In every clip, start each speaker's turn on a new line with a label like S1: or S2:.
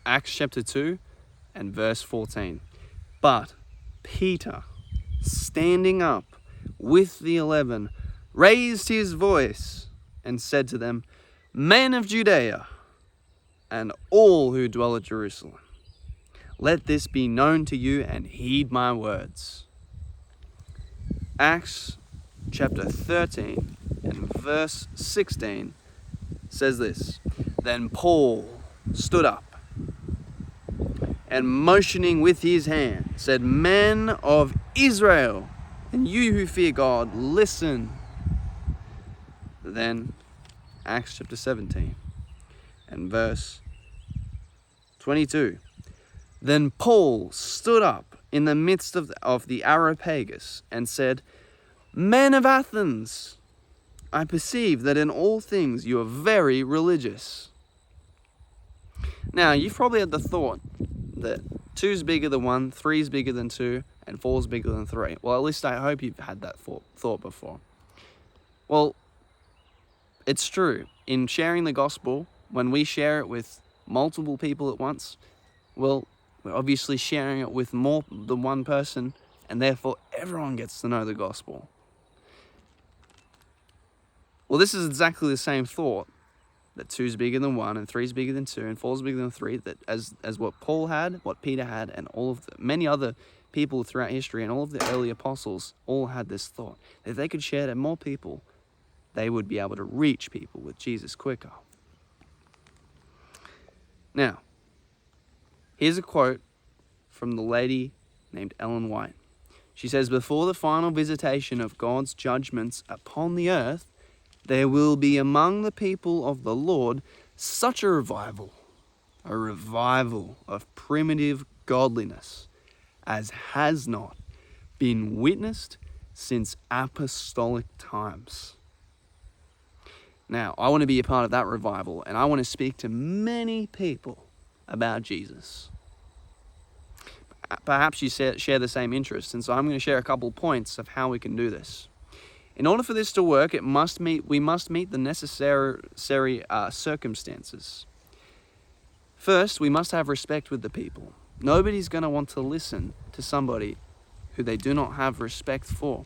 S1: Acts chapter 2 and verse 14. But Peter, standing up with the 11, raised his voice and said to them, Men of Judea, and all who dwell at Jerusalem, let this be known to you and heed my words. Acts chapter 13 and verse 16 says this, Then Paul stood up and motioning with his hand said, Men of Israel, and you who fear God, listen. Then Acts chapter 17 and verse 22. Then Paul stood up in the midst of the Areopagus and said, Men of Athens, I perceive that in all things you are very religious. Now, you've probably had the thought that 2 is bigger than 1, 3 is bigger than 2, and 4 is bigger than 3. Well, at least I hope you've had that thought before. Well, it's true. In sharing the gospel, when we share it with multiple people at once, well, we're obviously sharing it with more than one person, and therefore everyone gets to know the gospel. Well, this is exactly the same thought, that 2 is bigger than 1, and 3 is bigger than 2, and 4 is bigger than 3, that as what Paul had, what Peter had, and all of the many other people throughout history, and all of the early apostles all had this thought, that if they could share it to more people, they would be able to reach people with Jesus quicker. Now, here's a quote from the lady named Ellen White. She says, Before the final visitation of God's judgments upon the earth, there will be among the people of the Lord such a revival of primitive godliness as has not been witnessed since apostolic times. Now, I want to be a part of that revival, and I want to speak to many people about Jesus. Perhaps you share the same interests, and so I'm going to share a couple points of how we can do this. In order for this to work, we must meet the necessary circumstances. First, we must have respect with the people. Nobody's going to want to listen to somebody who they do not have respect for.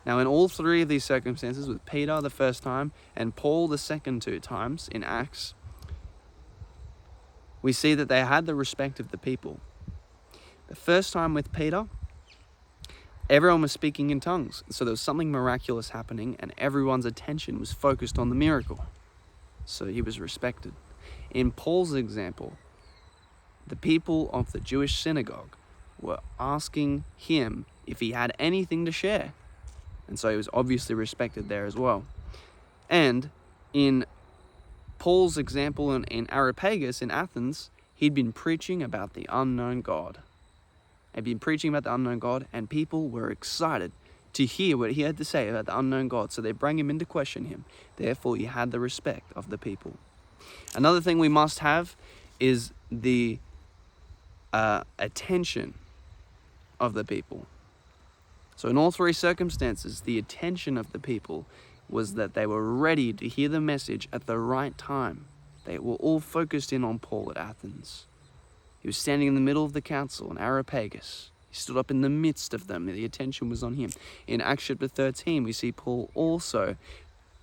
S1: Now, in all 3 of these circumstances, with Peter the first time and Paul the second 2 times in Acts, we see that they had the respect of the people. The first time with Peter, everyone was speaking in tongues, so there was something miraculous happening, and everyone's attention was focused on the miracle. So he was respected. In Paul's example, the people of the Jewish synagogue were asking him if he had anything to share, and so he was obviously respected there as well. And in Paul's example in Areopagus in Athens, he'd been preaching about the unknown God. He'd been preaching about the unknown God, and people were excited to hear what he had to say about the unknown God, so they bring him in to question him. Therefore, he had the respect of the people. Another thing we must have is the attention of the people. So in all 3 circumstances, the attention of the people was that they were ready to hear the message at the right time. They were all focused in on Paul at Athens. He was standing in the middle of the council in Areopagus. He stood up in the midst of them. The attention was on him. In Acts chapter 13, we see Paul also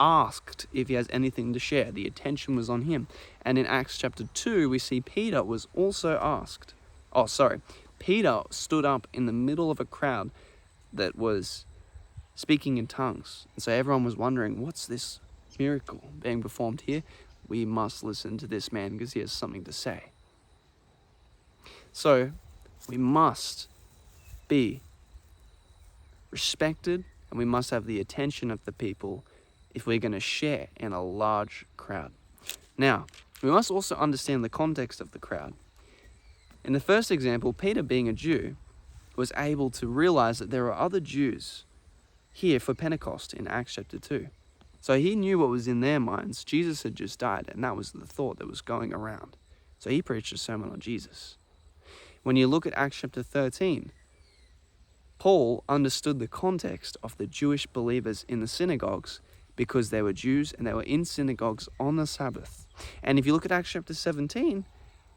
S1: asked if he has anything to share. The attention was on him. And in Acts chapter 2, we see Peter was also asked. Peter stood up in the middle of a crowd that was speaking in tongues. And so everyone was wondering, what's this miracle being performed here? We must listen to this man because he has something to say. So we must be respected, and we must have the attention of the people if we're going to share in a large crowd. Now, we must also understand the context of the crowd. In the first example, Peter, being a Jew, was able to realize that there are other Jews here for Pentecost in Acts chapter 2. So he knew what was in their minds. Jesus had just died, and that was the thought that was going around. So he preached a sermon on Jesus. When you look at Acts chapter 13, Paul understood the context of the Jewish believers in the synagogues because they were Jews and they were in synagogues on the Sabbath. And if you look at Acts chapter 17,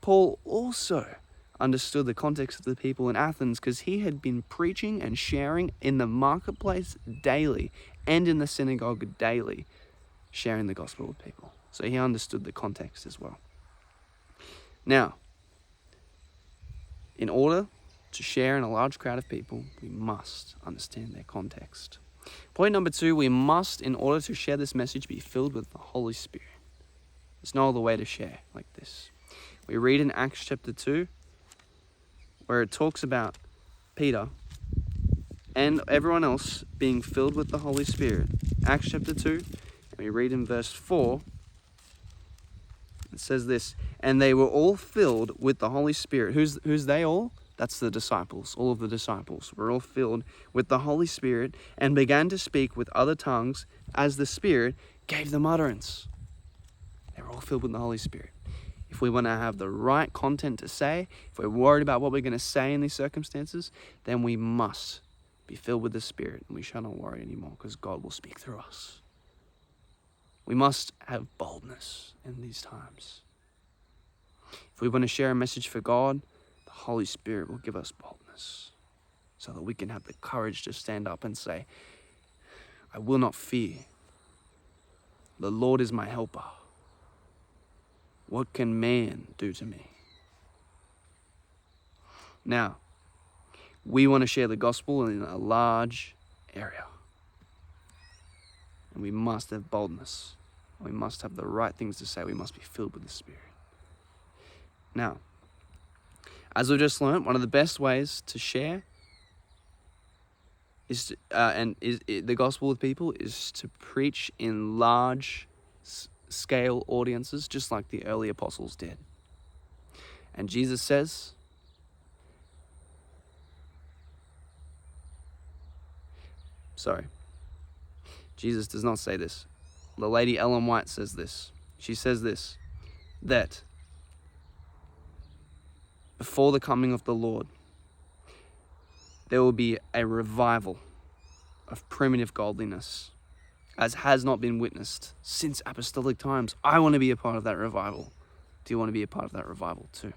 S1: Paul also understood the context of the people in Athens because he had been preaching and sharing in the marketplace daily and in the synagogue daily, sharing the gospel with people. So he understood the context as well. Now, in order to share in a large crowd of people, we must understand their context. Point number 2, we must, in order to share this message, be filled with the Holy Spirit. There's no other way to share like this. We read in Acts chapter 2, where it talks about Peter and everyone else being filled with the Holy Spirit. Acts chapter 2, and we read in verse 4, it says this, and they were all filled with the Holy Spirit. Who's they all? That's the disciples. All of the disciples were all filled with the Holy Spirit and began to speak with other tongues as the Spirit gave them utterance. They were all filled with the Holy Spirit. If we want to have the right content to say, if we're worried about what we're going to say in these circumstances, then we must be filled with the Spirit, and we shall not worry anymore because God will speak through us. We must have boldness in these times. If we want to share a message for God, the Holy Spirit will give us boldness so that we can have the courage to stand up and say, I will not fear. The Lord is my helper. What can man do to me? Now, we want to share the gospel in a large area. And we must have boldness. We must have the right things to say. We must be filled with the Spirit. Now, as we just learned, one of the best ways to share is the gospel with people is to preach in large scale audiences, just like the early apostles did. And Jesus says, Jesus does not say this. The lady Ellen White says this. She says this, that before the coming of the Lord, there will be a revival of primitive godliness, as has not been witnessed since apostolic times. I want to be a part of that revival. Do you want to be a part of that revival too?